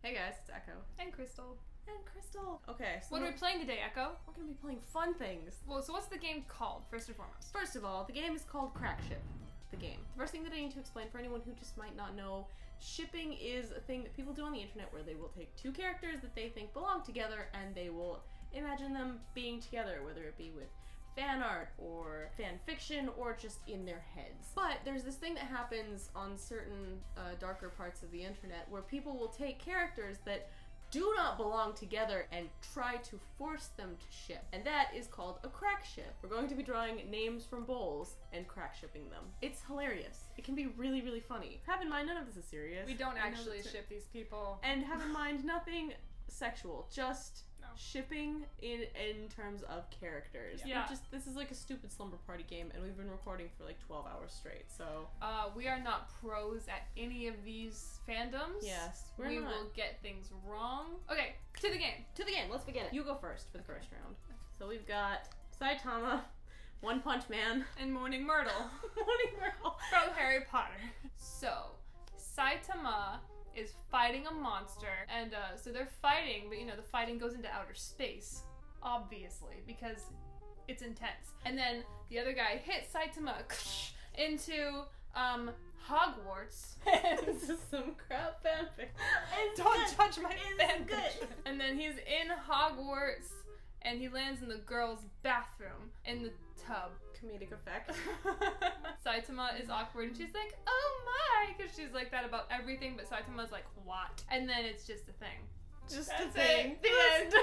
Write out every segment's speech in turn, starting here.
Hey guys, it's Echo. And Crystal. And Crystal. Okay, so what are we playing today, Echo? We're gonna be playing fun things. Well, so what's the game called, first and foremost? First of all, the game is called Crack Ship. The game. The first thing that I need to explain for anyone who just might not know, shipping is a thing that people do on the internet where they will take two characters that they think belong together and they will imagine them being together, whether it be with fan art or fan fiction or just in their heads. But there's this thing that happens on certain darker parts of the internet where people will take characters that do not belong together and try to force them to ship. And that is called a crack ship. We're going to be drawing names from bowls and crack shipping them. It's hilarious. It can be really, really funny. Have in mind, none of this is serious. We don't actually ship these people. And have in mind, nothing sexual, just shipping in terms of characters. Yeah. This is like a stupid slumber party game, and we've been recording for like 12 hours straight, so. We are not pros at any of these fandoms. Yes, we will get things wrong. Okay, to the game. To the game, let's begin it. You go first for the first round. So we've got Saitama, One Punch Man, and Moaning Myrtle. Moaning Myrtle. From Harry Potter. So, Saitama is fighting a monster, and so they're fighting, but the fighting goes into outer space, obviously, because it's intense. And then the other guy hits Saitama into Hogwarts. This is some crap fanfic. Don't judge my fanfic. And then he's in Hogwarts, and he lands in the girls' bathroom in the tub. Comedic effect. Saitama is awkward and she's like, oh my, because she's like that about everything, but Saitama's like, what? And then it's just a thing. Just a thing. The end.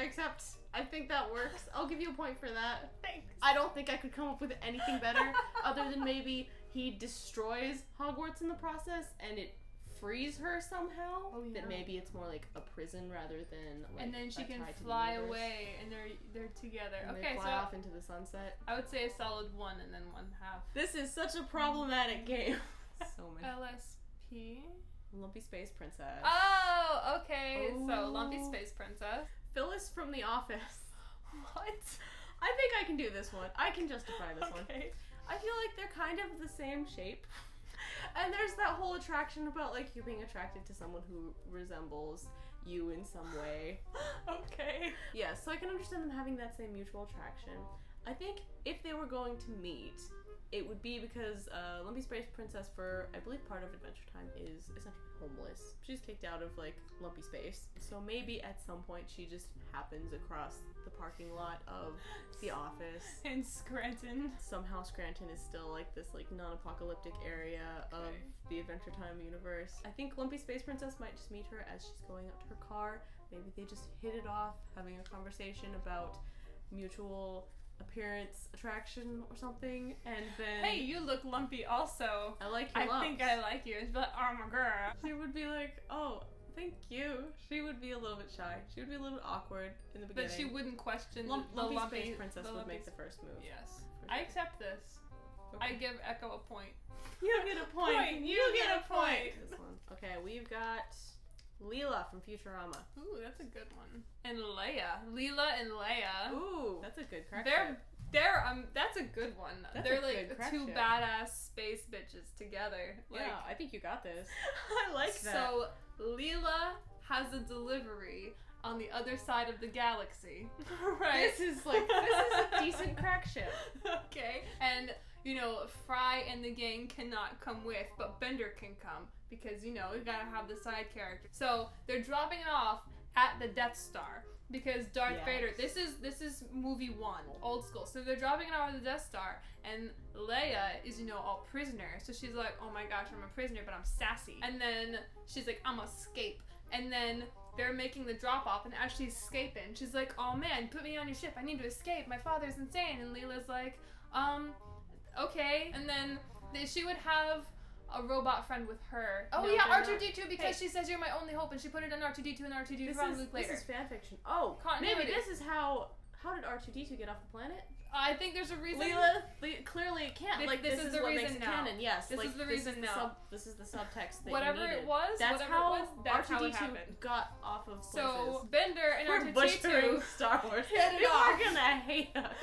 Except, I think that works. I'll give you a point for that. Thanks. I don't think I could come up with anything better other than maybe he destroys Hogwarts in the process and it frees her somehow. Oh, yeah. That maybe it's more like a prison rather than like and then she a can tie to the fly universe. away and they're together. And okay, they fly off into the sunset. I would say a solid 1 and then 1/2. This is such a problematic game. So many. LSP? Lumpy Space Princess. Oh, okay. Ooh. So Lumpy Space Princess. Phyllis from The Office. What? I think I can do this one. I can justify this one. Okay. I feel like they're kind of the same shape. And there's that whole attraction about like you being attracted to someone who resembles you in some way. Okay. Yeah, so I can understand them having that same mutual attraction. I think if they were going to meet, it would be because Lumpy Space Princess, for I believe part of Adventure Time, is essentially homeless. She's kicked out of like Lumpy Space. So maybe at some point she just happens across the parking lot of the office. In Scranton. Somehow Scranton is still like this like non-apocalyptic area of the Adventure Time universe. I think Lumpy Space Princess might just meet her as she's going up to her car. Maybe they just hit it off, having a conversation about mutual appearance attraction or something, and then hey, you look lumpy also. I like your lumps. I think I like you. And she'd be like, oh my girl. She would be like, oh, thank you. She would be a little bit shy. She would be a little bit awkward in the beginning. But she wouldn't question Lumpy Space Princess would make the first move. Yes. Sure. I accept this. Okay. I give Echo a point. You get a point. You get a point. This one. Okay, we've got Leela from Futurama. Ooh, that's a good one. And Leia. Leela and Leia. Ooh, that's a good crack. That's a good one. That's They're a like good crack two ship. badass space bitches together. Like, Yeah, I think you got this. I like that. So Leela has a delivery on the other side of the galaxy. Right? This is a decent crack ship. Okay. And Fry and the gang cannot come with, but Bender can come because we gotta have the side character. So they're dropping it off at the Death Star because Darth Vader. This is movie 1, old school. So they're dropping it off at the Death Star, and Leia is all prisoner. So she's like, oh my gosh, I'm a prisoner, but I'm sassy. And then she's like, I'm gonna escape. And then they're making the drop off, and as she's escaping, she's like, oh man, put me on your ship. I need to escape. My father's insane. And Leela's like, okay. And then she would have a robot friend with her. Oh yeah, R2-D2 because she says you're my only hope, and she put it in R2-D2 and R2-D2 found Luke later. This is fanfiction. Oh, continuity. Maybe this is how did R2-D2 get off the planet? I think there's a reason. Leela clearly it can't. This is the what reason makes it now. canon. Yes, this is the reason now. This is the subtext that whatever you needed. it was, that's whatever how it was, that's how it happened. R2-D2 got off of places. So Bender and We're butchering R2-D2 Star Wars. hit it People off. are gonna hate us.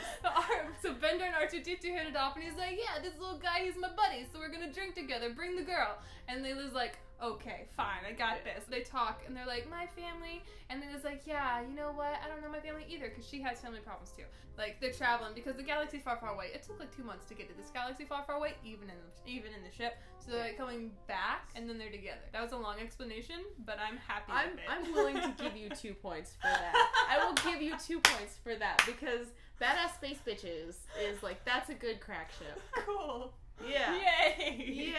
So Bender and R2-D2 hit it off, and he's like, yeah, this little guy, he's my buddy, so we're gonna drink together, bring the girl. And Leila's like, okay, fine, I got this. They talk, and they're like, my family, and then it's like, yeah, you know what, I don't know my family either, because she has family problems too. Like, they're traveling, because the galaxy's far, far away. It took like 2 months to get to this galaxy far, far away, even in the ship. So they're like coming back, and then they're together. That was a long explanation, but I'm happy with it. I'm willing to give you 2 points for that. I will give you 2 points for that, because Badass Space Bitches is like, that's a good crack ship. Cool. Yeah. Yay!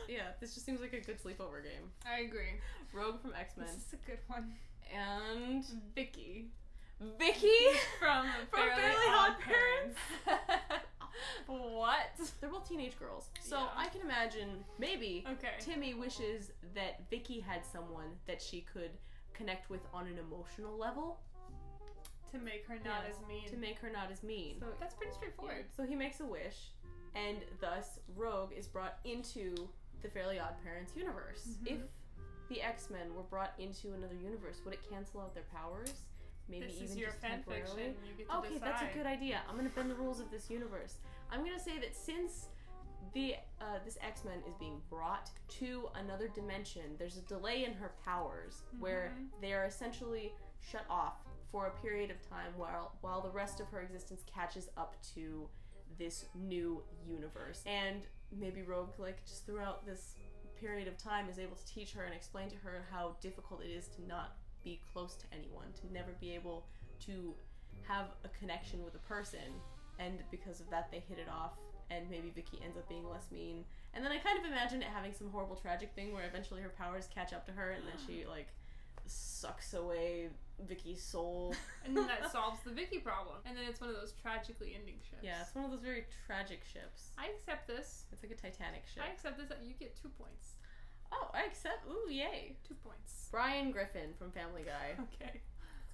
Yeah, this just seems like a good sleepover game. I agree. Rogue from X-Men. This is a good one. And Vicky from Fairly Odd Parents. What? They're both teenage girls. So Yeah. I can imagine maybe Okay. Timmy wishes that Vicky had someone that she could connect with on an emotional level. To make her not as mean. To make her not as mean. So that's pretty straightforward. So he makes a wish, and thus Rogue is brought into the Fairly Odd Parents universe. Mm-hmm. If the X-Men were brought into another universe, would it cancel out their powers? Maybe This even is your just fan temporarily? fiction. You get to Okay, decide. that's a good idea. I'm gonna bend the rules of this universe. I'm gonna say that since the this X-Men is being brought to another dimension, there's a delay in her powers where they are essentially shut off for a period of time while the rest of her existence catches up to this new universe. And maybe Rogue, like, just throughout this period of time is able to teach her and explain to her how difficult it is to not be close to anyone, to never be able to have a connection with a person, and because of that they hit it off, and maybe Vicky ends up being less mean. And then I kind of imagine it having some horrible tragic thing where eventually her powers catch up to her and then she like sucks away Vicky's soul. And then that solves the Vicky problem. And then it's one of those tragically ending ships. Yeah, it's one of those very tragic ships. I accept this. It's like a Titanic ship. I accept this. You get 2 points. Oh, I accept. Ooh, yay. 2 points. Brian Griffin from Family Guy. Okay.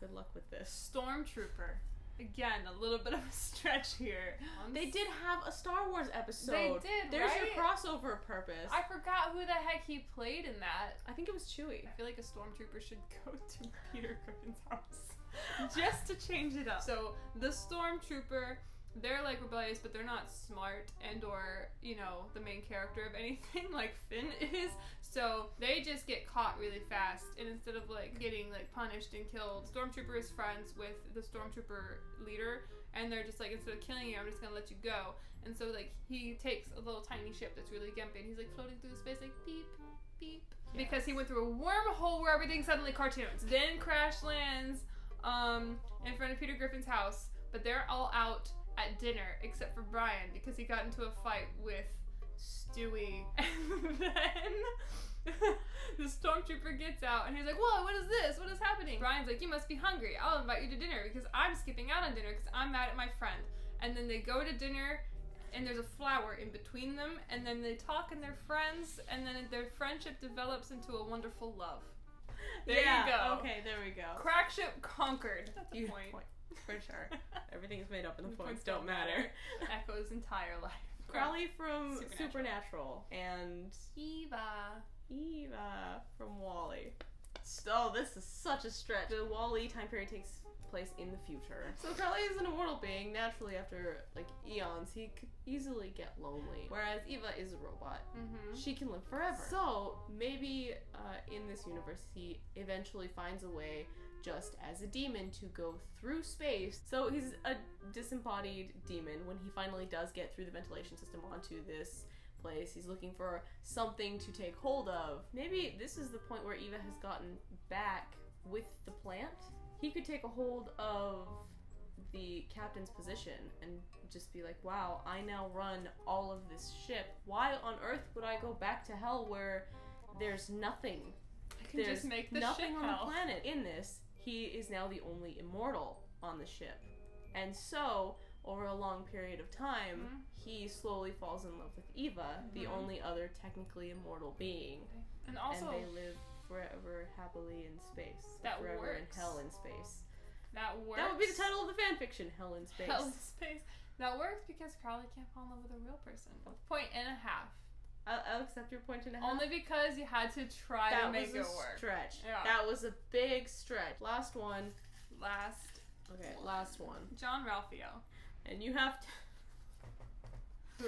Good luck with this. Stormtrooper. Again, a little bit of a stretch here. They did have a Star Wars episode. They did, There's right? your crossover purpose. I forgot who the heck he played in that. I think it was Chewie. I feel like a stormtrooper should go to Peter Griffin's house just to change it up. So the stormtrooper, they're like rebellious, but they're not smart and or, you know, the main character of anything like Finn is. So they just get caught really fast, and instead of like getting like punished and killed, Stormtrooper is friends with the Stormtrooper leader, and they're just like, instead of killing you, I'm just gonna let you go. And so like he takes a little tiny ship that's really gimpy, and he's like floating through space like beep, beep. Yes. Because he went through a wormhole where everything suddenly cartoons. Then crash lands in front of Peter Griffin's house, but they're all out at dinner except for Brian because he got into a fight with Stewie. And then the stormtrooper gets out and he's like, whoa, what is this? What is happening? Brian's like, you must be hungry. I'll invite you to dinner because I'm skipping out on dinner because I'm mad at my friend. And then they go to dinner and there's a flower in between them, and then they talk and they're friends, and then their friendship develops into a wonderful love. There you go. Okay, there we go. Crack ship conquered. That's a point. For sure. Everything is made up and the points don't matter. Echo's entire life. Crowley from Supernatural and Eva from Wall-E. Oh, this is such a stretch. The Wall-E time period takes place in the future. So Crowley is an immortal being. Naturally, after like eons, he could easily get lonely. Whereas Eva is a robot. Mm-hmm. She can live forever. So maybe in this universe, he eventually finds a way, just as a demon, to go through space. So he's a disembodied demon. When he finally does get through the ventilation system onto this place, he's looking for something to take hold of. Maybe this is the point where Eva has gotten back with the plant. He could take a hold of the captain's position and just be like, wow, I now run all of this ship. Why on earth would I go back to hell where there's nothing? I can just make the nothing ship on hell. The planet. In this, he is now the only immortal on the ship. And so, over a long period of time, he slowly falls in love with Eva, the only other technically immortal being. And also, and they live forever happily in space. That forever works. in hell in space. That works. That would be the title of the fanfiction, Hell in Space. Hell in Space. That works because Crowley can't fall in love with a real person. Point and a half. I'll accept your point and a half. Only because you had to try to make it work. Stretch. Yeah. That was a big stretch. Last one. Okay, last one. Jean-Ralphio. And you have to... Who?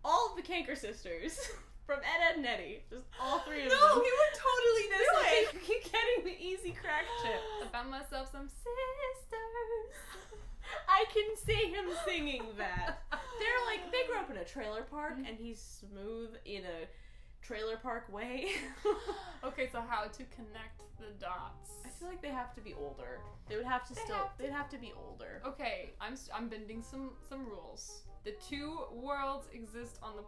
All of the Kanker sisters. From Ed, Ed, and Eddie. Just all three of them. No, he would totally this Do way. it. You keep getting the easy crack ship. I found myself some sisters. I can see him singing that. They're like, they grew up in a trailer park, and he's smooth in a trailer park way. Okay, so how to connect the dots? I feel like they have to be older. They would have to they'd have to be older. Okay, I'm bending some rules. The two worlds exist on the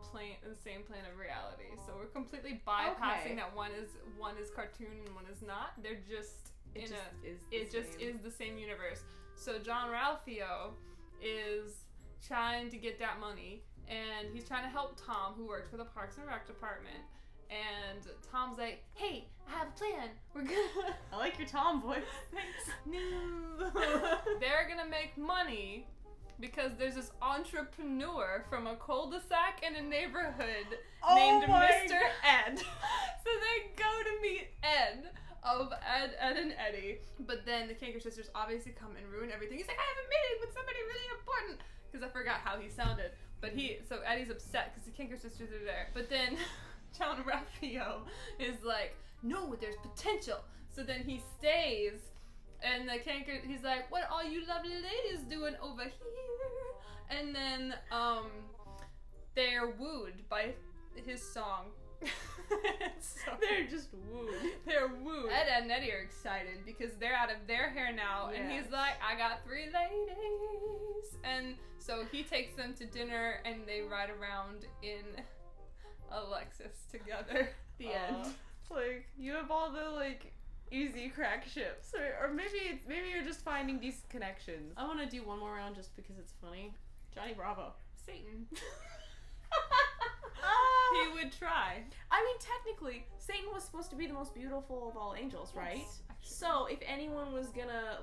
same plane of reality, so we're completely bypassing that one is cartoon and one is not. They're just is the same universe. So Jean-Ralphio is trying to get that money, and he's trying to help Tom, who works for the Parks and Rec department. And Tom's like, "Hey, I have a plan. We're gonna." I like your Tom voice. Thanks. No. They're gonna make money because there's this entrepreneur from a cul-de-sac in a neighborhood named Mr. Ed. So they go to meet Ed of Ed, Ed, and Eddie. But then the Kanker sisters obviously come and ruin everything. He's like, "I have a meeting with somebody really important." Because I forgot how he sounded. But so Eddie's upset because the Kanker sisters are there. But then Jean-Ralphio is like, "No, there's potential." So then he stays, and the Kanker, he's like, "What are you lovely ladies doing over here?" And then they're wooed by his song. They're just wooed. They're wooed. Ed and Eddie are excited because they're out of their hair now, and he's like, "I got 3 ladies," and so he takes them to dinner, and they ride around in a Lexus together. The end. Like, you have all the like easy crack ships, or maybe you're just finding these connections. I want to do one more round just because it's funny. Johnny Bravo. Satan. He would try. I mean, technically, Satan was supposed to be the most beautiful of all angels, right? Yes, so if anyone was gonna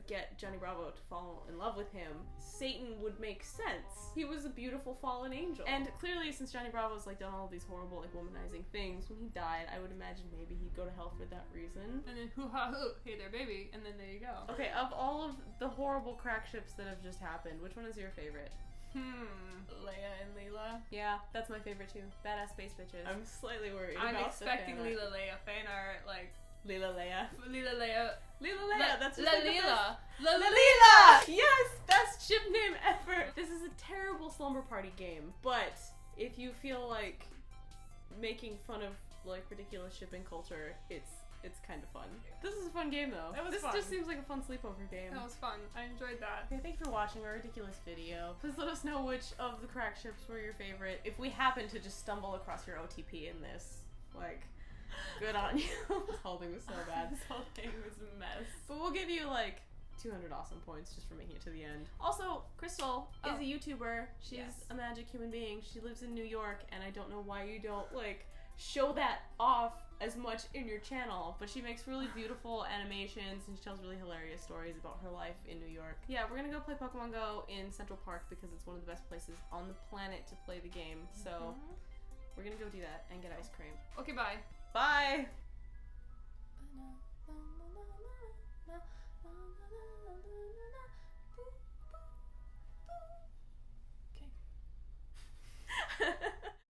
get Johnny Bravo to fall in love with him, Satan would make sense. He was a beautiful fallen angel, and clearly, since Johnny Bravo's like done all of these horrible like womanizing things, when he died, I would imagine maybe he'd go to hell for that reason. And then hoo ha hoo, hey there, baby, and then there you go. Okay, of all of the horrible crack ships that have just happened, which one is your favorite? Leia and Leela. Yeah, that's my favorite too. Badass space bitches. I'm slightly worried. I'm about expecting the fan Leela Leia fan art, like Leela Leia. Leela Leia. Leela Leia. That's just Leela. Leela. Yes, best ship name ever. This is a terrible slumber party game, but if you feel like making fun of like ridiculous shipping culture, it's kind of fun. This is a fun game though. This just seems like a fun sleepover game. That was fun. I enjoyed that. Okay, thanks for watching our ridiculous video. Please let us know which of the crack ships were your favorite. If we happen to just stumble across your OTP in this, like, good on you. This whole thing was so bad. This whole thing was a mess. But we'll give you like 200 awesome points just for making it to the end. Also, Crystal is a YouTuber. She's a magic human being. She lives in New York, and I don't know why you don't like show that off as much in your channel, but she makes really beautiful animations and she tells really hilarious stories about her life in New York. Yeah, we're gonna go play Pokemon Go in Central Park because it's one of the best places on the planet to play the game. So we're gonna go do that and get ice cream. Okay, bye. Bye!